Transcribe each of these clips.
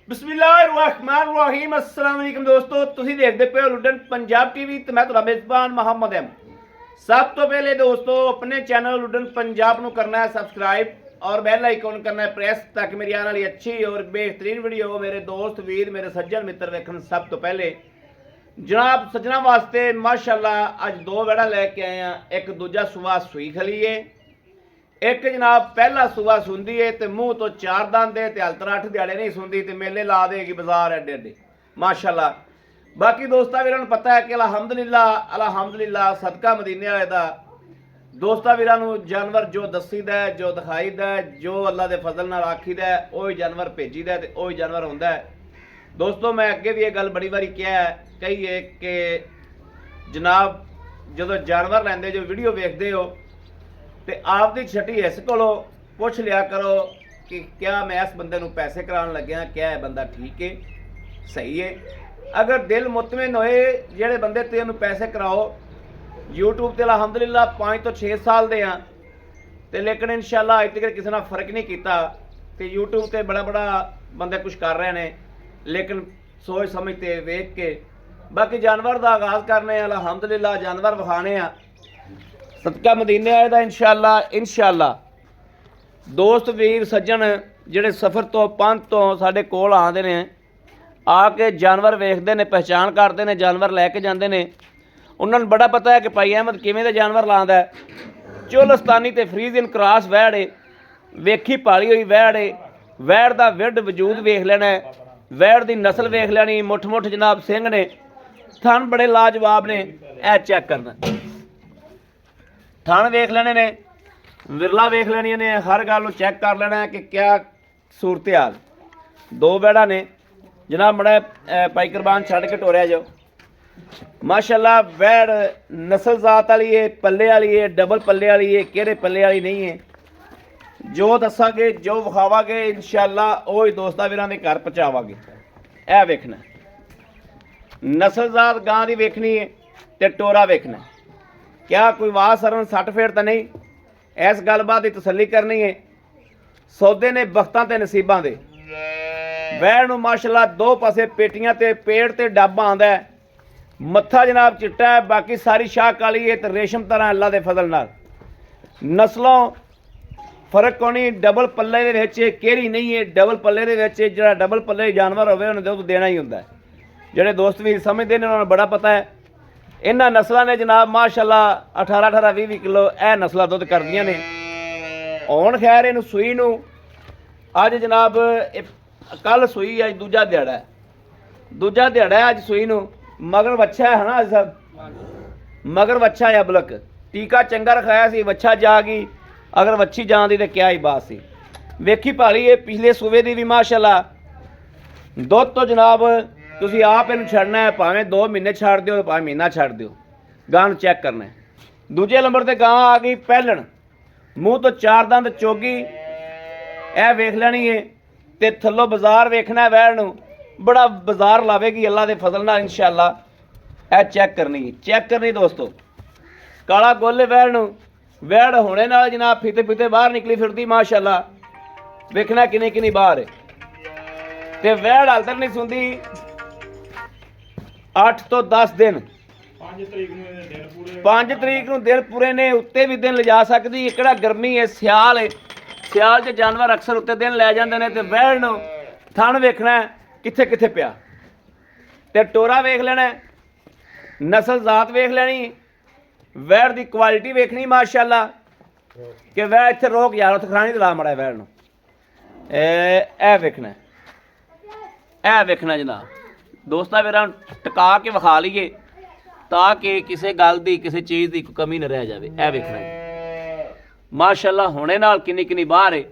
बिस्मिल्लाहिर्रहमानिर्रहीम अस्सलाम वालेकुम दोस्तों, तुसीं देखदे पे हो लुडन पंजाब टीवी ते मैं तुहाडा मेज़बान मोहम्मद अहमद। सब तो पहले दोस्तों अपने चैनल लुडन पंजाब नूं करना है सब्सक्राइब और बेल आइकन करना है प्रेस ताकि मेरी आने वाली अच्छी और बेहतरीन वीडियो मेरे दोस्त वीर मेरे सज्जन मित्र देखन। सब तो पहले जनाब सज्जना वास्ते माशाअल्लाह अज दो वेड़ा लैके आए हैं। एक दूजा सुआ सूई खली है, एक जनाब पहला सूआ सुंदी है तो मूँह तो चार दंद है, हल तर 8 दिहाड़े नहीं सुंदी तो मेले ला देगी बाजार एडे एडे माशाअल्लाह। बाकी दोस्ता वीरां नूं पता है कि अलहमदुलिल्लाह सदका मदीने वाले दा दोस्ता वीरां नूं जानवर जो दसीदा है जो दिखाईदा है जो अल्लाह के फजल नाल आखीदा है वही जानवर भेजीदा है वही जानवर हुंदा है। दोस्तों मैं अगे भी ये गल बड़ी बारी कही है कि जनाब जो जानवर लैंदे जो वीडियो वेखदे हो तो आपकी छटी इस कोलों पुछ लिया करो कि क्या मैं इस बंदे नूं पैसे कराने लग्या, क्या है बंदा ठीक है सही है। अगर दिल मुतमिन होए जेड़े बंदे तेनू पैसे कराओ यूट्यूब ते अलहमदुलिल्लाह 5 तो 6 साल दे हाँ तो लेकिन इंशाअल्लाह अज तक किसी ने फर्क नहीं किया तो यूट्यूब ते बड़ा बड़ा बंदे कुछ कर रहे हैं लेकिन सोच समझते वेख के बाकी जानवर का आगाज़ करने अलहमदुलिल्लाह जानवर विखाने सदका मदीने आए दा इंशाअल्लाह दोस्त वीर सज्जन जिहड़े सफ़र तो पंथ तो साडे कोल आते ने आके जानवर वेखते हैं पहचान करते हैं जानवर लैके जाते हैं। उन्होंने बड़ा पता है कि भाई अहमद किवें दे जानवर लांदा है। चोलस्तानी ते फ्रीजियन क्रॉस वैड़ है, वेखी पाली हुई वैड़ है, वैड़ का विड वजूद वेख लेना है, वैड़ की नस्ल वेख लेनी, मुठ मुठ जनाब सिंह ने, थन बड़े लाजवाब ने, ऐ चेक करना थन वेख लेने ने, विरला वेख लेनी ने, हर गल चेक कर लेना है कि क्या सूरत हाल। दो वैड़ा ने जनाब बड़ा पाई कुरबान छड़ के टोरिया जो माशाअल्लाह वैड़ नस्ल जात वाली है, पल्ले वाली है, डबल पल्ले वाली है, केड़े पल्ले वाली नहीं है। जो दसांगे जो विखावांगे इंशाअल्लाह वही दोस्तां वीरां दे घर पहुंचावांगे। ऐ वेखना नस्ल जात गां दी वेखनी है ते टोरा वेखना क्या कोई वाह सरन सट फेड़ तो नहीं, इस गलबात की तसली करनी है। सौदे ने बख्तां ते नसीबां दे वैड़ नूं माशाअल्लाह दो पासे पेटियां ते पेड़ ते डब आंदा है, मत्था जनाब चिट्टा है, बाकी सारी शाह काली है तो रेशम तरह अल्लाह के फजल नाल। नस्लों फर्क कोनी, डबल पल्ले दे विच केरी नहीं है, डबल पल्ले दे विच जिहड़ा डबल पल्ले जानवर होवे उन्हें दुध देना ही हुंदा है। जिहड़े दोस्त भी समझते हैं उन्होंने बड़ा पता है। इन्हां नस्लों ने जनाब माशाअल्लाह 18-20 किलो यह नस्लां दुध करदियां ने। हुण खैर इनू सूई नूं अज जनाब कल सूई अज दूजा दिहाड़ा है अज सूई नूं। मगर वच्छा है ना अज सब मगर वच्छा है अबलक टीका चंगा रखाया सी, वच्छा जा गई। अगर वच्छी जाती तो क्या ही बात सी। वेखी भाली है पिछले सूबे की भी माशाअल्लाह दुध तो जनाब तुसी आप इन छड़ना है, भावें 2 महीने छड़ दो भावें महीना छड़ दो, गां नूं चेक करना है। दूजे नंबर ते गां आ गई पहलन, मूँह तो 4 दंद चोगी, ए वेख लेनी है ते थल्लों बाजार वेखना है। वैड़ नूं बड़ा बाजार लावेगी अल्लाह के फजल नाल इंशाअल्लाह। ए चेक करनी दोस्तों काला गोले वैड़ नूं वैड़ होने नाल जनाब फीते फीते बाहर निकली फिरदी माशाअल्लाह। वेखना किन्नी किन्नी बाहर है ते वैड़ हाल तक नहीं सुनदी 8 तो 10 दिन 5 तरीक नूं दिन पूरे ने, उत्ते भी दिन ले जा सकती। किहड़ा गर्मी है सियाल है, सियाल च जानवर अक्सर उत्ते दिन लै जांदे ने। ते वैड़ नूं थण वेखना कित्थे कित्थे पिया ते टोरा वेख लेना, नस्ल जात वेख लेनी, वैड़ की क्वालिटी वेखनी माशाअल्लाह कि वैड़ इत्थे रोक यार उत्थे खरानी ला मड़ा वैड़ नूं। ए वेखना जनाब दोस्तां वीरां टका के विखा लीए ताकि किसी गल की किसी चीज़ की कोई कमी न रह जाए। ए वेखना माशाअल्लाह होने नाल किन्नी किन्नी बाहर है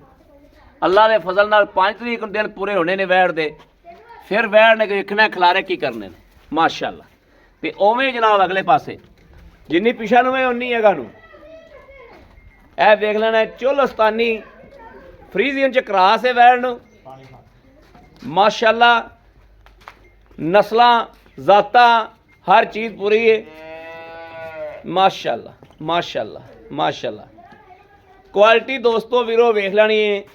अल्लाह के फजल नाल। 5 तरीक दिन पूरे होने ने वैड़ दे, फिर वैड़ ने वेखना खिलारे की करने ने माशाअल्लाह। ते उवें जनाब अगले पासे जिन्नी पिछा नूं उन्नी अगा नूं ए वेख लेना। चोलस्तानी फ्रीजियन च क्रॉस है वैड़ नूं माशाअल्लाह, नस्लां जातां हर चीज़ पूरी है माशाअल्लाह माशाअल्लाह माशाअल्लाह। क्वालिटी दोस्तों वीरो वेख लेनी है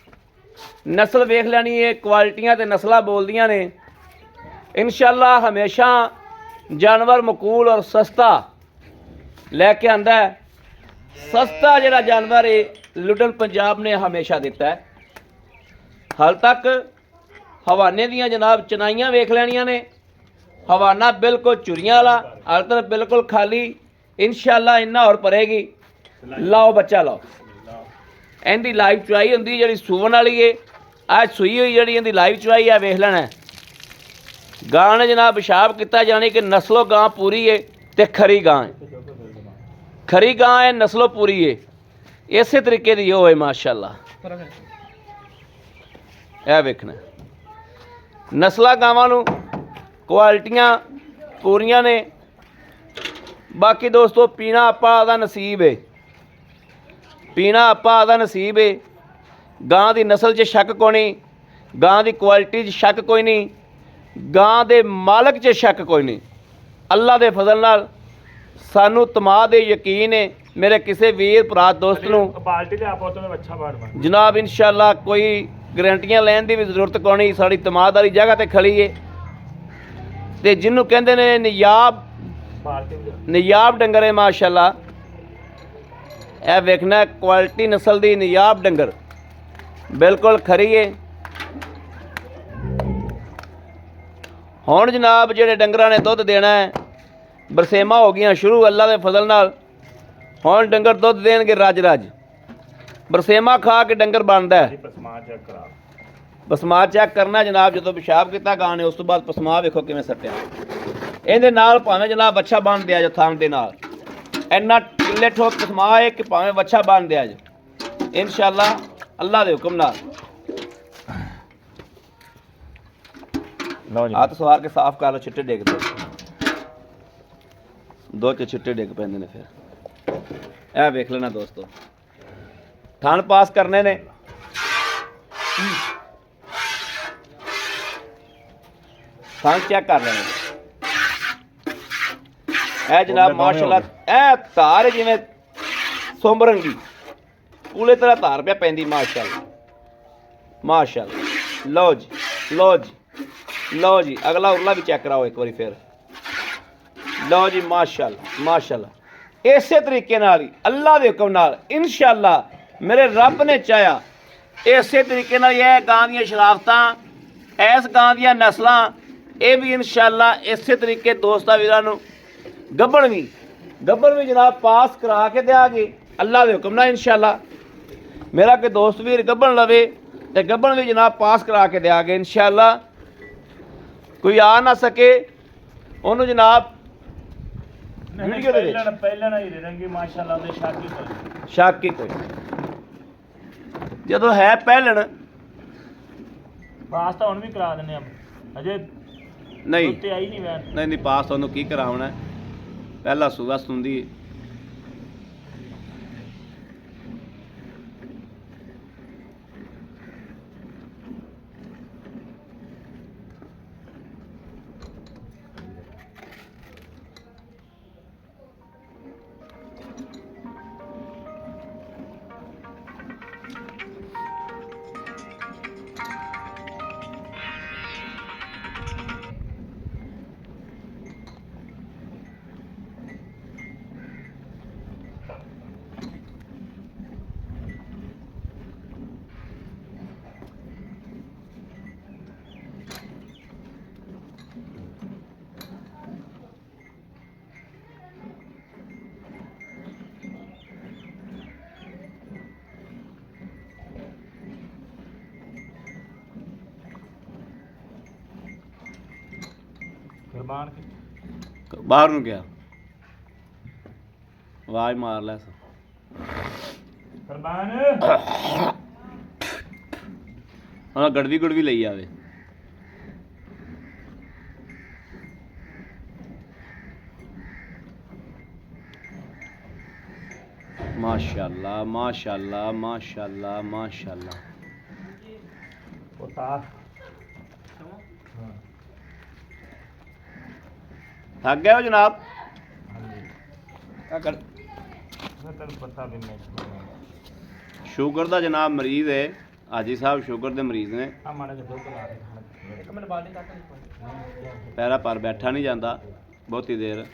ਨਸਲ ਵੇਖ ਲੈਣੀ ਹੈ, ਕੁਆਲਿਟੀਆਂ ਤੇ ਨਸਲਾਂ ਬੋਲਦੀਆਂ ਨੇ। ਇਨਸ਼ਾਅੱਲਾ ਹਮੇਸ਼ਾ ਜਾਨਵਰ ਮਕੂਲ ਔਰ ਸਸਤਾ ਲੈ ਕੇ ਆਂਦਾ ਹੈ। ਸਸਤਾ ਜਿਹੜਾ ਜਾਨਵਰ ਹੈ ਲੁੱਡਨ ਪੰਜਾਬ ਨੇ ਹਮੇਸ਼ਾ ਦਿੱਤਾ ਹੈ। ਹਾਲ ਤੱਕ ਹਵਾਨੇ ਦੀਆਂ ਜਨਾਬ ਚਨਾਈਆਂ ਵੇਖ ਲੈਣੀਆਂ ਨੇ। ਹਵਾਨਾ ਬਿਲਕੁਲ ਚੁਰੀਆਂ ਵਾਲਾ, ਹਾਲ ਤੱਕ ਬਿਲਕੁਲ ਖਾਲੀ। ਇਨਸ਼ਾਅੱਲਾ ਇੰਨਾ ਹੋਰ ਭਰੇਗੀ। ਲਾਓ ਬੱਚਾ ਲਾਓ। ਇਹਦੀ ਲਾਈਵ ਚੁਆਈ ਹੁੰਦੀ ਜਿਹੜੀ ਸੂਵਣ ਵਾਲੀ ਏ। ਅੱਜ ਸੂਈ ਹੋਈ ਜਿਹੜੀ ਇਹਦੀ ਲਾਈਵ ਚੁਆਈ ਆ, ਵੇਖ ਲੈਣਾ। ਗਾਂ ਨੇ ਜਨਾਬ ਪਿਸ਼ਾਬ ਕੀਤਾ, ਜਾਣੀ ਕਿ ਨਸਲੋਂ ਗਾਂ ਪੂਰੀ ਏ ਤੇ ਖਰੀ ਗਾਂ ਹੈ। ਖਰੀ ਗਾਂ ਹੈ, ਨਸਲੋਂ ਪੂਰੀ ਏ। ਇਸੇ ਤਰੀਕੇ ਦੀ ਉਹ ਹੈ ਮਾਸ਼ਾਅੱਲਾ। ਇਹ ਵੇਖਣਾ ਨਸਲਾਂ ਗਾਵਾਂ ਨੂੰ ਕੁਆਲਿਟੀਆਂ ਪੂਰੀਆਂ ਨੇ। ਬਾਕੀ ਦੋਸਤੋ ਪੀਣਾ ਆਪਾਂ ਦਾ ਨਸੀਬ ਹੈ, ਪੀਣਾ ਆਪਾਂ ਦਾ ਨਸੀਬ ਹੈ। ਗਾਂ ਦੀ ਨਸਲ 'ਚ ਸ਼ੱਕ ਕੋਈ ਨਹੀਂ, ਗਾਂ ਦੀ ਕੁਆਲਿਟੀ 'ਚ ਸ਼ੱਕ ਕੋਈ ਨਹੀਂ, ਗਾਂ ਦੇ ਮਾਲਕ 'ਚ ਸ਼ੱਕ ਕੋਈ ਨਹੀਂ। ਅੱਲਾ ਦੇ ਫਜ਼ਲ ਨਾਲ ਸਾਨੂੰ ਤਮਾਦ ਦੇ ਯਕੀਨ ਹੈ। ਮੇਰੇ ਕਿਸੇ ਵੀਰ ਭਰਾ ਦੋਸਤ ਨੂੰ ਜਨਾਬ ਇਨਸ਼ਾਅੱਲਾ ਕੋਈ ਗਰੰਟੀਆਂ ਲੈਣ ਦੀ ਵੀ ਜ਼ਰੂਰਤ ਕੋਈ ਨਹੀਂ। ਸਾਡੀ ਤਮਾਦ ਵਾਲੀ ਜਗ੍ਹਾ ਤੇ ਖੜੀ ਹੈ। ਤੇ ਜਿਹਨੂੰ ਕਹਿੰਦੇ ਨੇ ਨਿਯਾਬ ਡੰਗਰ ਹੈ ਮਾਸ਼ਾਅੱਲਾ। ਇਹ ਵੇਖਣਾ ਕੁਆਲਿਟੀ ਨਸਲ ਦੀ ਨਿਯਾਬ ਡੰਗਰ ਬਿਲਕੁਲ ਖਰੀ ਹੈ। ਹੁਣ ਜਨਾਬ ਜਿਹੜੇ ਡੰਗਰਾਂ ਨੇ ਦੁੱਧ ਦੇਣਾ ਹੈ, ਬਰਸੇਮਾ ਹੋ ਗਈਆਂ ਸ਼ੁਰੂ ਅੱਲਾ ਦੇ ਫਜ਼ਲ ਨਾਲ। ਹੁਣ ਡੰਗਰ ਦੁੱਧ ਦੇਣਗੇ ਰੱਜ ਰੱਜ। ਬਰਸੇਮਾ ਖਾ ਕੇ ਡੰਗਰ ਬਣਦਾ ਹੈ। ਪਸਮਾ ਚੈੱਕ ਕਰਨਾ ਜਨਾਬ। ਜਦੋਂ ਪਿਸ਼ਾਬ ਕੀਤਾ ਗਾਂ ਨੇ ਉਸ ਤੋਂ ਬਾਅਦ ਪਸਮਾ ਵੇਖੋ ਕਿਵੇਂ ਸੱਟਿਆ। ਇਹਦੇ ਨਾਲ ਭਾਵੇਂ ਜਨਾਬ ਵੱਛਾ ਬੰਨ ਦਿਆ ਜੋ ਥਾਂ ਦੇ ਨਾਲ। ਇੰਨਾ ਕਿੱਲੇ ਠੋਕ ਪਸਮਾ ਹੈ ਕਿ ਭਾਵੇਂ ਵੱਛਾ ਬੰਨ ਦਿਆ ਜੋ ਇਨਸ਼ਾਅੱਲਾ ਅੱਲਾ ਦੇ ਹੁਕਮ ਨਾਲ। ਹੱਥ ਸਵਾਰ ਕੇ ਸਾਫ਼ ਕਰ ਲਓ, ਛਿੱਟੇ ਡਿੱਗਦੇ ਦੋ ਚ ਛਿੱਟੇ ਡਿੱਗ ਪੈਂਦੇ ਨੇ। ਫਿਰ ਇਹ ਵੇਖ ਲੈਣਾ ਦੋਸਤੋ, ਥਣ ਪਾਸ ਕਰਨੇ ਨੇ। ਥਣ ਚੈੱਕ ਕਰ ਲੈਣੇ। ਇਹ ਜਨਾਬ ਮਾਸ਼ਾਅੱਲਾ ਇਹ ਧਾਰ ਜਿਵੇਂ ਸੁੰਬਰੰਗੀ ਪੂਰੇ ਤਰ੍ਹਾਂ ਧਾਰ ਪਿਆ ਪੈਂਦੀ ਮਾਸ਼ਾਅੱਲਾ ਮਾਸ਼ਾਅੱਲਾ। ਲਓ ਜੀ ਲਓ ਜੀ ਲਓ ਜੀ, ਅਗਲਾ ਉਰਲਾ ਵੀ ਚੈੱਕ ਕਰਾਓ ਇੱਕ ਵਾਰੀ ਫਿਰ। ਲਓ ਜੀ ਮਾਸ਼ਾਅੱਲਾ ਮਾਸ਼ਾਅੱਲਾ। ਇਸੇ ਤਰੀਕੇ ਨਾਲ ਹੀ ਅੱਲਾ ਦੇ ਹੁਕਮ ਨਾਲ ਇਨਸ਼ਾਅੱਲਾ ਮੇਰੇ ਰੱਬ ਨੇ ਚਾਹਿਆ ਇਸੇ ਤਰੀਕੇ ਨਾਲ ਇਹ ਗਾਂ ਦੀਆਂ ਸ਼ਰਾਫਤਾਂ, ਇਸ ਗਾਂ ਦੀਆਂ ਨਸਲਾਂ, ਇਹ ਵੀ ਇਨਸ਼ਾਅੱਲਾ ਇਸੇ ਤਰੀਕੇ ਦੋਸਤਾਂ ਵੀਰਾਂ ਨੂੰ ਗੱਭਣ ਵੀ ਜਨਾਬ ਪਾਸ ਕਰਾ ਕੇ ਦਿਆਂਗੇ ਅੱਲਾ ਦੇ ਹੁਕਮ ਨਾਲ ਇਨਸ਼ਾਅੱਲਾ। ਮੇਰਾ ਕਿ ਦੋਸਤ ਵੀਰ ਗੱਭਣ ਲਵੇ ਤੇ ਗੱਭਣ ਵੀ ਜਨਾਬ ਪਾਸ ਕਰਾ ਕੇ ਦਿਆਂਗੇ ਇਨਸ਼ਾਅੱਲਾ। ਕੋਈ ਆ ਨਾ ਸਕੇ ਉਹਨੂੰ ਜਨਾਬ ਵੀਡੀਓ ਦੇ ਵਿੱਚ ਪਹਿਲਾਂ ਹੀ ਰਹਿਣਗੇ ਮਾਸ਼ਾਅੱਲਾ। ਉਹਦੇ ਸ਼ੱਕ ਹੀ ਕੋਈ ਜਦੋਂ ਹੈ ਪਹਿਲਣ ਪਾਸ ਤਾਂ ਹੁਣ ਵੀ ਕਰਾ ਦਿੰਦੇ ਆ। ਅਜੇ ਨਹੀਂ ਉੱਤੇ ਆਈ ਨਹੀਂ ਨਹੀਂ ਪਾਸ ਉਹਨੂੰ ਕੀ ਕਰਾਉਣਾ, ਪਹਿਲਾ ਸੂਆ ਸੁੰਦੀ। ਬਾਹਰ ਨੂੰ ਗਿਆ, ਆਵਾਜ਼ ਮਾਰ ਲੈ ਕੁਰਬਾਨ। ਹਾਂ ਗੜਵੀ ਲਈ ਆਵੇ। माशाल्लाह माशाल्लाह माशाल्लाह माशाल्लाह। थक गए हो जनाब? शुगर का जनाब मरीज है, ਹਾਜੀ ਸਾਹਿਬ ਸ਼ੂਗਰ ਦੇ ਮਰੀਜ਼ ਨੇ, ਆ ਮਾੜਾ ਜਿਹਾ ਦੁੱਧ ਲਾ ਦੇ ਇੱਕ ਮਿੰਟ ਬਾਅਦ ਕੱਟ ਪੈਰਾਂ ਪਰ ਬੈਠਾ ਨਹੀਂ ਜਾਂਦਾ ਬਹੁਤੀ ਦੇਰ।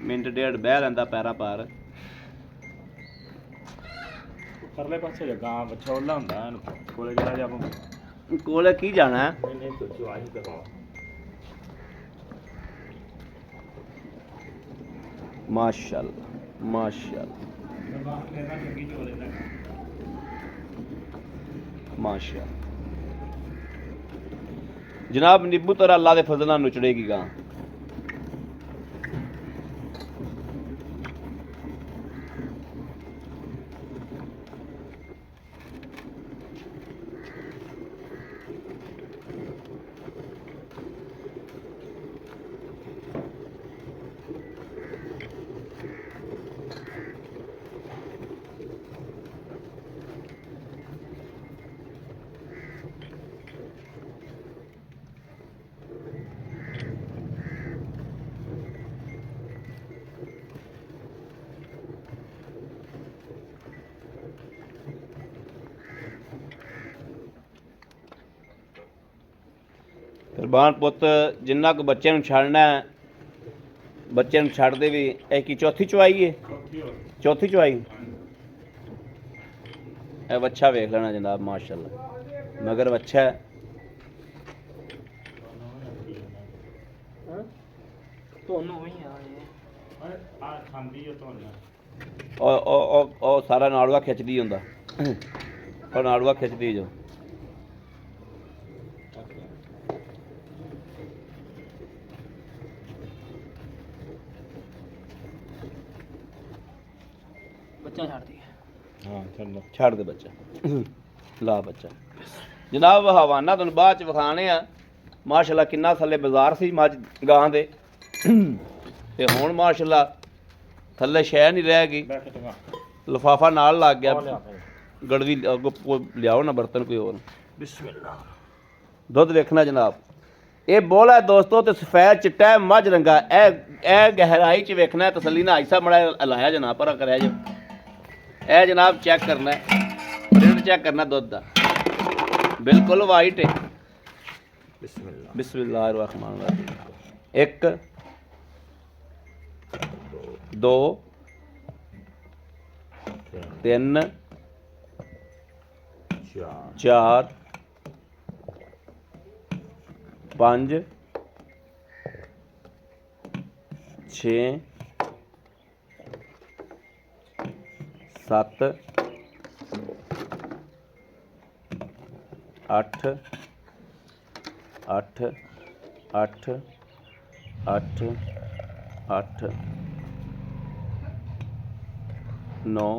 ਮਿੰਟ ਡੇਢ ਬਹਿ ਲੈਂਦਾ ਪੈਰਾਂ ਪਰ। ਪਰਲੇ ਪਾਸੇ ਜਗ੍ਹਾ ਬੱਚਾ ਉਹਲਾ ਹੁੰਦਾ ਇਹਨੂੰ ਕੋਲੇ ਜਿਹੜਾ ਜਿਹਾ ਆਪਾਂ ਕੋਲੇ ਕੀ ਜਾਣਾ ਹੈ? ਨਹੀਂ ਸੋਚੋ ਆਹੀ ਕਰਵਾ ਮਾਸ਼ਾਅੱਲਾ ਮਾਸ਼ਾਅੱਲਾ ਮਾਸ਼ਾਅੱਲਾ। ਜਨਾਬ ਨਿੱਬੂ ਤਰ ਅੱਲਾ ਦੇ ਫਜ਼ਲ ਨਾਲ ਨੁਚੜੇਗੀ ਗਾਂ। ਕੁਰਬਾਨ ਪੁੱਤ ਜਿੰਨਾ ਕੁ ਬੱਚੇ ਨੂੰ ਛੱਡਣਾ ਹੈ, ਬੱਚੇ ਨੂੰ ਛੱਡਦੇ ਵੀ। ਇਹ ਕੀ ਚੌਥੀ ਚੁਆਈ ਹੈ? ਚੌਥੀ ਚੁਆਈ। ਇਹ ਬੱਚਾ ਵੇਖ ਲੈਣਾ ਜਨਾਬ ਮਾਸ਼ਾਅੱਲਾ, ਮਗਰ ਬੱਚਾ ਹੈ। ਤੁਹਾਨੂੰ ਹੀ ਆ ਖਾਂਦੀ ਹੈ ਤੁਹਾਨੂੰ ਉਹ ਸਾਰਾ ਨਾੜੂਆ ਖਿੱਚਦੀ ਹੁੰਦਾ, ਉਹ ਨਾੜੂਆ ਖਿੱਚਦੀ ਜੋ। ਬੱਚਾ ਛੱਡਦੀ ਹਾਂ ਛੱਡ ਦੇ ਬੱਚਾ, ਲਾ ਬੱਚਾ। ਜਨਾਬ ਹਵਾਨਾ ਤੁਹਾਨੂੰ ਬਾਅਦ ਚ ਵਿਖਾਣੇ ਆ। ਮਾਸ਼ਾਅੱਲਾ ਕਿੰਨਾ ਥੱਲੇ ਬਾਜ਼ਾਰ ਸੀ ਮੱਝ ਗਾਂ ਦੇ, ਤੇ ਹੁਣ ਮਾਸ਼ਾਅੱਲਾ ਥੱਲੇ ਸ਼ੈ ਨਹੀਂ ਰਹਿ ਗਈ। ਲਿਫਾਫਾ ਨਾਲ ਲੱਗ ਗਿਆ। ਗੜਵੀ ਲਿਆਓ ਨਾ ਬਰਤਨ ਕੋਈ ਹੋਰ। ਬਿਸਮਿਲ੍ਲਾ। ਦੁੱਧ ਵੇਖਣਾ ਜਨਾਬ, ਇਹ ਬੋਲਾ ਦੋਸਤੋ ਤੇ ਸਫੈਦ ਚਿੱਟਾ ਮੱਝ ਰੰਗਾ। ਇਹ ਗਹਿਰਾਈ ਚ ਵੇਖਣਾ, ਤਸੱਲੀ ਨਾਲ ਆਇਸਾ ਮੜਾ ਲਾਇਆ ਜਨਾਬ ਪਰ ਕਰਿਆ ਜੋ। ਇਹ ਜਨਾਬ ਚੈੱਕ ਕਰਨਾ, ਪ੍ਰਿੰਟ ਚੈੱਕ ਕਰਨਾ ਦੁੱਧ ਦਾ, ਬਿਲਕੁਲ ਵਾਈਟ ਹੈ। ਬਿਸਮਿਲ੍ਲਾ ਬਿਸਮਿल्लाह रहमान रहीम। 1 2 3 4 5 6 7 8 8 8 8 8 9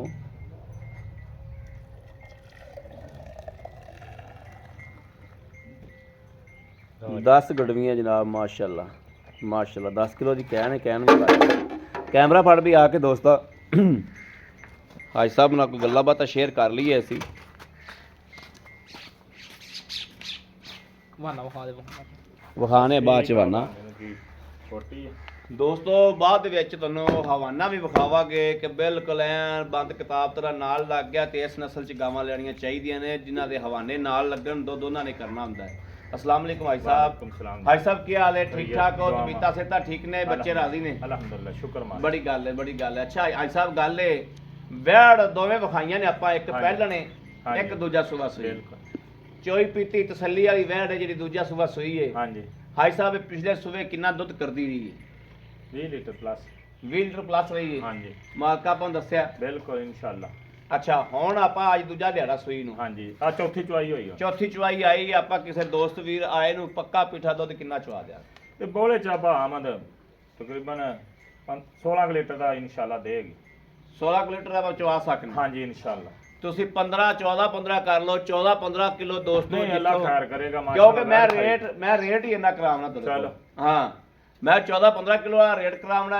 10 ਗੜਵੀਆਂ ਜਨਾਬ ਮਾਸ਼ਾਅੱਲਾ ਮਾਸ਼ਾਅੱਲਾ। 10 ਕਿਲੋ ਦੀ ਕਹਿਣ ਵੀ ਕਰ। ਕੈਮਰਾ ਫੜ ਵੀ ਆ ਕੇ ਦੋਸਤਾ ਹਾਜ ਸਾਹਿਬ ਨਾਲ ਕੋਈ ਗੱਲਾਂ ਬਾਤਾਂ ਸ਼ੇਅਰ ਕਰ ਲਈਏ ਅਸੀਂ। ਵਿਖਾਣੇ ਬਾਅਦ ਚ ਵਾਨਾ ਦੋਸਤੋ। ਬਾਅਦ ਦੇ ਵਿੱਚ ਤੁਹਾਨੂੰ ਹਵਾਨਾ ਵੀ ਵਿਖਾਵਾਂਗੇ ਕਿ ਬਿਲਕੁਲ ਐਨ ਬੰਦ ਕਿਤਾਬ ਤਰ੍ਹਾਂ ਨਾਲ ਲੱਗ ਗਿਆ। ਤੇ ਇਸ ਨਸਲ ਚ ਗਾਵਾਂ ਲੈਣੀਆਂ ਚਾਹੀਦੀਆਂ ਨੇ ਜਿਨ੍ਹਾਂ ਦੇ ਹਵਾਨੇ ਨਾਲ ਲੱਗਣ। ਦੋਨਾਂ ਨੇ ਕਰਨਾ ਹੁੰਦਾ ਹੈ। अस्सलाम वालेकुम भाई साहब। भाई साहब क्या हाल है? ठीक ठाक हो? तबीयत सेहत ठीक ने? बच्चे राजी ने? अल्हम्दुलिल्लाह शुक्र मान। बड़ी गल है बड़ी गल है। अच्छा भाई साहब गल है वैड़ दोवें विखाइयां ने आपां, एक पहलने एक दूजा सुबह सूई। चोई पीती तसल्ली वाली वैड़ है जिहड़ी दूजा सुबह सूई है। हां जी भाई साहब पिछले सुबह कितना दुध करदी रही है? 20 लीटर प्लस। 20 लीटर प्लस रही है। हां जी मालका आपां दस्सिया बिल्कुल इंशाअल्लाह। अच्छा हुण आपां अज दूजा दिहाड़ा सूई नूं। हां जी आ चौथी चुआई होई है। चौथी चुआई आई आपां किसी दोस्त वीर आए नूं पक्का पीठा दुध कितना चुआ दिया? ते बोले चाबा आमद तकरीबन 16 लीटर का इंशाअल्लाह देगी। 16 लीटर आप चुआ सकते? हां जी इंशाअल्लाह। ਤੁਸੀਂ 15 14 15 ਕਰ ਲਓ। 14 15 ਕਿਲੋ ਦੋਸਤੋ नहीं अल्लाह खैर करेगा माशाअल्लाह। क्योंकि मैं रेट ही इन्ना करावना चलो हाँ मैं 14 15 किलो वाला रेट करावना।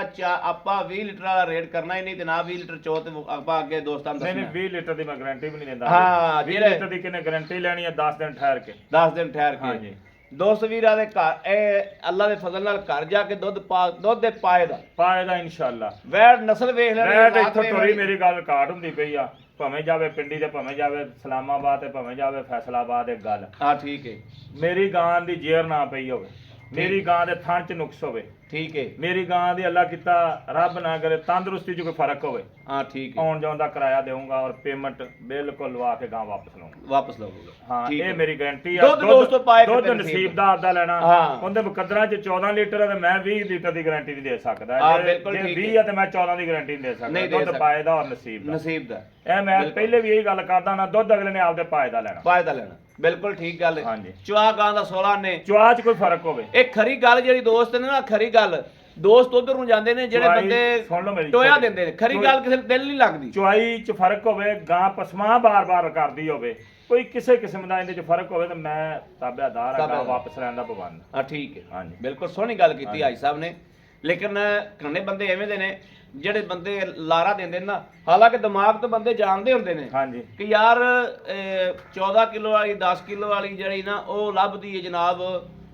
ਆਪਾਂ 20 ਲੀਟਰ ਵਾਲਾ ਰੇਟ ਕਰਨਾ ਹੀ ਨਹੀਂ ਤੇ ਨਾ 20 ਲੀਟਰ ਚੋ ਤੇ ਆਪਾਂ ਅੱਗੇ ਦੋਸਤਾਂ ਨੂੰ ਦੱਸਣਾ। नहीं 20 लीटर ਦੀ ਮੈਂ ਗਾਰੰਟੀ ਵੀ ਨਹੀਂ ਦਿੰਦਾ। ਹਾਂ 20 ਲੀਟਰ ਦੀ ਕਿਨੇ ਗਾਰੰਟੀ ਲੈਣੀ ਹੈ 10 ਦਿਨ ਠਹਿਰ ਕੇ। 10 ਦਿਨ ਠਹਿਰ ਕੇ। ਹਾਂ ਜੀ ਦੋਸਤ ਵੀਰਾਂ ਦੇ ਘਰ ਇਹ ਅੱਲਾ ਦੇ ਫਜ਼ਲ ਨਾਲ ਘਰ ਜਾ ਕੇ ਦੁੱਧ ਦੇ ਪਾਏ ਦਾ ਇਨਸ਼ਾਅੱਲਾ ਵੈੜ ਨਸਲ ਵੇਖ ਲੈਣੀ ਵੈੜ ਇੱਥੋਂ ਤੁਰੀ ਮੇਰੀ ਗੱਲ ਕਾਟ ਹੁੰਦੀ ਪਈ ਆ ਭਾਵੇਂ ਜਾਵੇ ਪਿੰਡੀ ਤੇ ਭਾਵੇਂ ਜਾਵੇ ਇਸਲਾਮਾਬਾਦ ਤੇ ਭਾਵੇਂ ਜਾਵੇ ਫੈਸਲਾਬਾਦ ਇੱਕ ਗੱਲ ਹਾਂ ਠੀਕ ਹੈ ਮੇਰੀ ਗਾਂ ਦੀ ਜ਼ੇਰ ਨਾ ਪਈ ਹੋਵੇ ਮੇਰੀ ਗਾਂ ਦੇ ਥਣ ਚ ਨੁਕਸ ਹੋਵੇ ਠੀਕ ਹੈ ਮੇਰੀ ਗਾਂ ਦੀ ਅੱਲਾ ਕੀਤਾ ਰੱਬ ਨਾ ਕਰੇ ਤੰਦਰੁਸਤੀ ਚ ਕੋਈ ਫਰਕ ਹੋਵੇ ਹਾਂ ਠੀਕ ਹੈ ਆਉਣ ਜਾਣ ਦਾ ਕਿਰਾਇਆ ਦੇਵਾਂਗਾ ਔਰ ਪੇਮੈਂਟ ਬਿਲਕੁਲ ਲਵਾ ਕੇ ਗਾਂ ਵਾਪਸ ਲਵਾਂਗਾ ਹਾਂ ਇਹ ਮੇਰੀ ਗਾਰੰਟੀ ਆ ਦੁੱਧ ਦੋਸਤੋ ਪਾਏ ਦੁੱਧ ਨਸੀਬ ਦਾ ਆਪਦਾ ਲੈਣਾ ਉਹਦੇ ਮੁਕੱਦਰਾਂ ਚ 14 ਲੀਟਰ ਆ ਤੇ ਮੈਂ 20 ਲੀਟਰ ਦੀ ਗਾਰੰਟੀ ਨਹੀਂ ਦੇ ਸਕਦਾ ਜੇ 20 ਆ ਤੇ ਮੈਂ 14 ਦੀ ਗਾਰੰਟੀ ਨਹੀਂ ਦੇ ਸਕਦਾ ਦੁੱਧ ਪਾਏ ਦਾ ਔਰ ਨਸੀਬ ਦਾ ਇਹ ਮੈਂ ਪਹਿਲੇ ਵੀ ਇਹੀ ਗੱਲ ਕਰਦਾ ਨਾ ਦੁੱਧ ਅਗਲੇ ਨੇ ਆਪਦੇ ਪਾਏ ਦਾ ਲੈਣਾ ਬਿਲਕੁਲ ਠੀਕ ਗੱਲ ਹੈ ਹਾਂਜੀ ਚੁਆ ਗਾਂ ਦਾ 16 ਨੇ ਚੁਆ ਚ ਕੋਈ ਫਰਕ ਹੋਵੇ ਇਹ ਖਰੀ ਗੱਲ ਜਿਹੜੀ ਦੋਸਤ ਨੇ ਨਾ ਖਰੀ ਗੱਲ ਦੋਸਤ ਉਧਰ ਨੂੰ ਜਾਂਦੇ ਨੇ ਜਿਹੜੇ ਬੰਦੇ ਟੋਇਆ ਦਿੰਦੇ ਨੇ ਖਰੀ ਗੱਲ ਕਿਸੇ ਨੂੰ ਦਿਲ ਨਹੀਂ ਲੱਗਦੀ ਚੁਆਈ ਚ ਫਰਕ ਹੋਵੇ ਗਾਂ ਪਸਮਾ ਬਾਰ-ਬਾਰ ਕਰਦੀ ਹੋਵੇ ਕੋਈ ਕਿਸੇ ਕਿਸਮ ਦਾ ਇਹਦੇ ਚ ਫਰਕ ਹੋਵੇ ਤਾਂ ਮੈਂ ਤਾਬਿਆਦਾਰ ਆ ਗਾਂ ਵਾਪਸ ਲੈਣ ਦਾ ਪਾਬੰਦ ਹਾਂ ਠੀਕ ਹੈ ਹਾਂਜੀ ਬਿਲਕੁਲ ਸੋਹਣੀ ਗੱਲ ਕੀਤੀ ਹਾਜੀ ਸਾਹਿਬ ਨੇ ਲੇਕਿਨ ਘਣੇ ਬੰਦੇ ਐਵੇਂ ਦੇ ਨੇ ਜਿਹੜੇ ਬੰਦੇ ਲਾਰਾ ਦਿੰਦੇ ਨੇ ਨਾ ਹਾਲਾਂਕਿ ਦਿਮਾਗ ਤੋਂ ਬੰਦੇ ਜਾਣਦੇ ਹੁੰਦੇ ਨੇ ਹਾਂਜੀ ਕਿ ਯਾਰ 14 ਕਿਲੋ ਵਾਲੀ 10 ਕਿਲੋ ਵਾਲੀ ਜਿਹੜੀ ਨਾ ਉਹ ਲੱਭਦੀ ਹੈ ਜਨਾਬ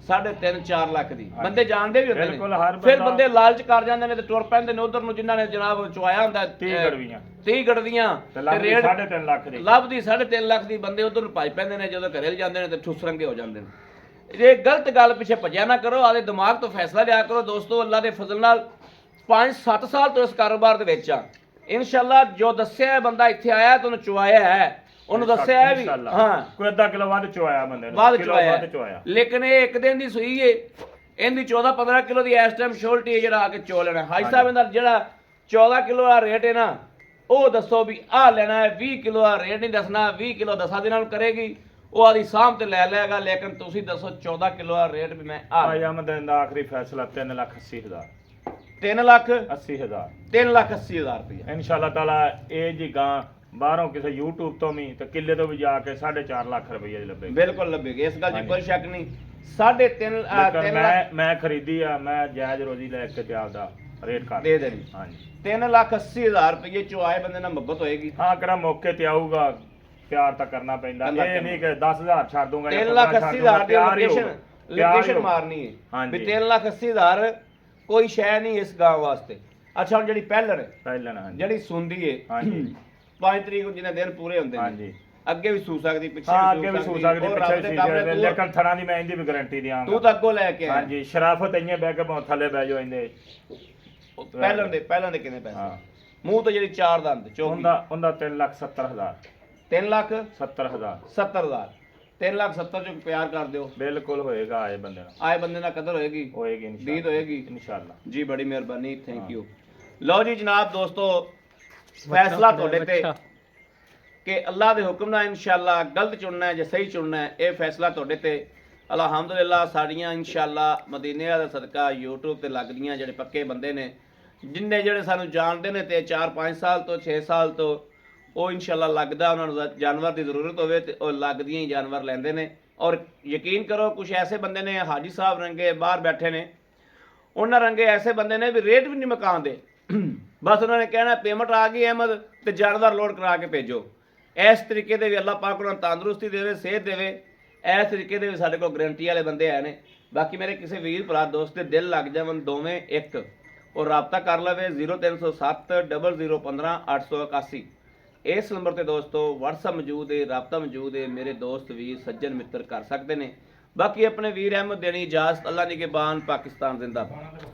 3.5-4 ਲੱਖ ਦੀ ਬੰਦੇ ਜਾਣਦੇ ਵੀ ਹੁੰਦੇ ਨੇ ਫਿਰ ਬੰਦੇ ਲਾਲਚ ਕਰ ਜਾਂਦੇ ਨੇ ਤੇ ਟੁਰ ਪੈਂਦੇ ਨੇ ਉਧਰ ਨੂੰ ਜਿਨ੍ਹਾਂ ਨੇ ਜਨਾਬ ਚੁਆਇਆ ਹੁੰਦਾ 30 ਗੜਵੀਆਂ ਤੇ ਰੇਟ 3.5 ਲੱਖ ਦੀ ਲੱਭਦੀ 3.5 ਲੱਖ ਦੀ ਬੰਦੇ ਉਧਰ ਨੂੰ ਭੱਜ ਪੈਂਦੇ ਨੇ ਜਦੋਂ ਘਰੇ ਜਾਂਦੇ ਨੇ ਤੇ ਠੁਸਰੰਗੇ ਹੋ ਜਾਂਦੇ ਨੇ ਇਹ ਗਲਤ ਗੱਲ ਪਿੱਛੇ ਭੱਜਿਆ ਨਾ ਕਰੋ ਆਦੇ ਦਿਮਾਗ ਤੋਂ ਫੈਸਲਾ ਲਿਆ ਕਰੋ ਦੋਸਤੋ ਅੱਲਾ ਦੇ ਫਜ਼ਲ ਨਾਲ 5-7 ਸਾਲ ਤੋਂ ਇਸ ਕਾਰੋਬਾਰ ਦੇ ਵਿੱਚ ਆ ਇਨਸ਼ਾਅੱਲਾ ਜੋ ਦੱਸਿਆ ਬੰਦਾ ਇੱਥੇ ਆਇਆ ਤੇ ਉਹਨੂੰ ਚੁਆਇਆ ਹੈ ਉਹਨੂੰ ਦੱਸਿਆ ਹੈ ਵੀ ਹਾਂ ਕੋਈ ਅੱਧਾ ਕਿਲੋ ਵੱਧ ਚੁਆਇਆ ਬੰਦੇ ਨੂੰ ਕਿਲੋ ਵੱਧ ਚੁਆਇਆ ਲੇਕਿਨ ਇਹ ਇੱਕ ਦਿਨ ਦੀ ਸੂਈ ਏ ਇਹਦੀ 14-15 ਕਿਲੋ ਦੀ ਇਸ ਟਾਈਮ ਸ਼ੋਲਟੀ ਹੈ ਜਿਹੜਾ ਆ ਕੇ ਚੋ ਲੈਣਾ ਹਾਈ ਸਾਹਿਬ ਇਹਦਾ ਜਿਹੜਾ 14 ਕਿਲੋ ਦਾ ਰੇਟ ਹੈ ਨਾ ਉਹ ਦੱਸੋ ਵੀ ਆ ਲੈਣਾ ਹੈ 20 ਕਿਲੋ ਦਾ ਰੇਟ ਨਹੀਂ ਦੱਸਣਾ 20 ਕਿਲੋ 10 ਦਿਨਾਂ ਨੂੰ ਕਰੇਗੀ ਉਹ ਆਦੀ ਸਾਹਮ ਤੇ ਲੈ ਲਏਗਾ ਲੇਕਿਨ ਤੁਸੀਂ ਦੱਸੋ 14 ਕਿਲੋ ਦਾ ਰੇਟ ਵੀ ਮੈਂ ਆ ਅਹਿਮਦ ਦਾ ਆਖਰੀ ਫੈਸਲਾ 3,80,000 3,80,000 3,80,000 ਰੁਪਏ ਇਨਸ਼ਾਅੱਲਾ ਤਾਲਾ ਇਹ ਜੀ ਗਾਂ ਬਾਹਰੋਂ ਕਿਸੇ YouTube ਤੋਂ ਵੀ ਤੇ ਕਿੱਲੇ ਤੋਂ ਵੀ ਜਾ ਕੇ 4.5 ਲੱਖ ਰੁਪਏ ਦੀ ਲੱਭੇਗੀ ਬਿਲਕੁਲ ਲੱਭੇਗੀ ਇਸ ਗੱਲ 'ਚ ਕੋਈ ਸ਼ੱਕ ਨਹੀਂ 3.5 ਮੈਂ ਖਰੀਦੀ ਆ ਮੈਂ ਜਾਇਜ਼ ਰੋਜ਼ੀ ਲੈ ਕੇ ਤੇ ਆਪਦਾ ਰੇਟ ਕਰ ਦੇ ਦੇਣੀ ਹਾਂਜੀ 3,80,000 ਰੁਪਏ ਚੋਂ ਆਏ ਬੰਦੇ ਨਾਲ ਮੁਹੱਬਤ ਹੋਏਗੀ ਹਾਂ ਕਿਹੜਾ ਮੌਕੇ ਤੇ ਆਊਗਾ ਪਿਆਰ ਤਾਂ ਕਰਨਾ ਪੈਂਦਾ ਇਹ ਨਹੀਂ ਕਿ 10,000 ਛੱਡ ਦੂੰਗਾ 3,80,000 ਦੀ ਲੋਕੇਸ਼ਨ ਮਾਰਨੀ ਹੈ ਵੀ 3,80,000 ਕੋਈ ਸ਼ੈ ਨਹੀਂ ਇਸ ਗਾਂ ਵਾਸਤੇ ਅੱਛਾ ਹੁਣ ਜਿਹੜੀ ਪਹਿਲਣ ਹਾਂਜੀ ਜਿਹੜੀ ਸੁੰਦੀ ਹੈ ਹਾਂਜੀ 5 ਤਰੀਕ ਨੂੰ ਜਿਹਨੇ ਦਿਨ ਪੂਰੇ ਹੁੰਦੇ ਨੇ ਹਾਂਜੀ ਅੱਗੇ ਵੀ ਸੂ ਸਕਦੀ ਪਿੱਛੇ ਅੱਗੇ ਵੀ ਸੂ ਸਕਦੀ ਪਿੱਛੇ ਵੀ ਸੀ ਲੇਕਿਨ ਥਣਾ ਦੀ ਮੈਂ ਇਹਦੀ ਵੀ ਗਾਰੰਟੀ ਦਿਆਂਗਾ ਤੂੰ ਤਾਂ ਅੱਗੋਂ ਲੈ ਕੇ ਹਾਂਜੀ ਸ਼ਰਾਫਤ ਇੰਨੇ ਬਹਿ ਕੇ ਭਾਵੇਂ ਥੱਲੇ ਬਹਿ ਜਾਓ ਇਹਦੇ ਪਹਿਲਣ ਦੇ ਕਿੰਨੇ ਪੈਸੇ ਮੂੰਹ ਤੇ ਜਿਹੜੀ 4 ਦੰਦ ਚੌਕੀ ਉਹਦਾ 3,70,000 3,70,000 3,70,000 ਚੋਂ ਪਿਆਰ ਕਰ ਦਿਓ ਬਿਲਕੁਲ ਹੋਏਗਾ ਆਏ ਬੰਦੇ ਨਾਲ ਕਦਰ ਹੋਏਗੀ ਦੀਦ ਹੋਏਗੀ ਇਨਸ਼ਾਅੱਲਾ ਜੀ ਬੜੀ ਮਿਹਰਬਾਨੀ ਥੈਂਕ ਯੂ ਲਓ ਜੀ ਜਨਾਬ ਦੋਸਤੋ ਫੈਸਲਾ ਤੁਹਾਡੇ ਤੇ ਕਿ ਅੱਲਾ ਦੇ ਹੁਕਮ ਨਾਲ ਇਨਸ਼ਾਅੱਲਾ ਗਲਤ ਚੁਣਨਾ ਹੈ ਜਾਂ ਸਹੀ ਚੁਣਨਾ ਹੈ ਇਹ ਫੈਸਲਾ ਤੁਹਾਡੇ ਤੇ ਅਲਹਮਦੁਲਿਲਾ ਸਾਡੀਆਂ ਇਨਸ਼ਾਅੱਲਾ ਮਦੀਨੇ ਦਾ ਸਦਕਾ YouTube ਤੇ ਲੱਗਦੀਆਂ ਜਿਹੜੇ ਪੱਕੇ ਬੰਦੇ ਨੇ ਜਿੰਨੇ ਜਿਹੜੇ ਸਾਨੂੰ ਜਾਣਦੇ ਨੇ ਤੇ 4-5 ਸਾਲ ਤੋਂ 6 ਸਾਲ ਤੋਂ ਉਹ ਇਨਸ਼ਾਅੱਲਾ ਲੱਗਦਾ ਉਹਨਾਂ ਨੂੰ ਜਾਨਵਰ ਦੀ ਜ਼ਰੂਰਤ ਹੋਵੇ ਤੇ ਉਹ ਲੱਗਦੀਆਂ ਹੀ ਜਾਨਵਰ ਲੈਂਦੇ ਨੇ ਔਰ ਯਕੀਨ ਕਰੋ ਕੁਝ ਐਸੇ ਬੰਦੇ ਨੇ ਹਾਜੀ ਸਾਹਿਬ ਰੰਗੇ ਬਾਹਰ ਬੈਠੇ ਨੇ ਉਹਨਾਂ ਰੰਗੇ ਐਸੇ ਬੰਦੇ ਨੇ ਵੀ ਰੇਟ ਵੀ ਨਹੀਂ ਮਕਾਉਂਦੇ ਬਸ ਉਹਨਾਂ ਨੇ ਕਹਿਣਾ ਪੇਮੈਂਟ ਆ ਗਈ ਅਹਿਮਦ ਤੇ ਜਾਨਵਰ ਲੋਡ ਕਰਾ ਕੇ ਭੇਜੋ ਇਸ ਤਰੀਕੇ ਦੇ ਵੀ ਅੱਲਾਹ ਪਾਕ ਉਹਨਾਂ ਨੂੰ ਤੰਦਰੁਸਤੀ ਦੇਵੇ ਸਿਹਤ ਦੇਵੇ ਇਸ ਤਰੀਕੇ ਦੇ ਵੀ ਸਾਡੇ ਕੋਲ ਗਰੰਟੀ ਵਾਲੇ ਬੰਦੇ ਆਏ ਨੇ ਬਾਕੀ ਮੇਰੇ ਕਿਸੇ ਵੀਰ ਭਰਾ ਦੋਸਤ ਦੇ ਦਿਲ ਲੱਗ ਜਾਵਣ ਦੋਵੇਂ ਇੱਕ ਔਰ ਰਾਬਤਾ ਕਰ ਲਵੇ 0307 0015 881 ਇਸ ਨੰਬਰ ਤੇ ਦੋਸਤੋ WhatsApp ਮੌਜੂਦ ਹੈ ਰਾਬਤਾ ਮੌਜੂਦ ਹੈ ਮੇਰੇ ਦੋਸਤ ਵੀਰ ਸੱਜਣ ਮਿੱਤਰ ਕਰ ਸਕਦੇ ਨੇ ਬਾਕੀ ਆਪਣੇ ਵੀਰ ਅਹਿਮਦ ਦੇਣੀ ਇਜਾਜ਼ਤ ਅੱਲਾ ਨਿਗਹਿਬਾਨ ਪਾਕਿਸਤਾਨ ਜ਼ਿੰਦਾਬਾਦ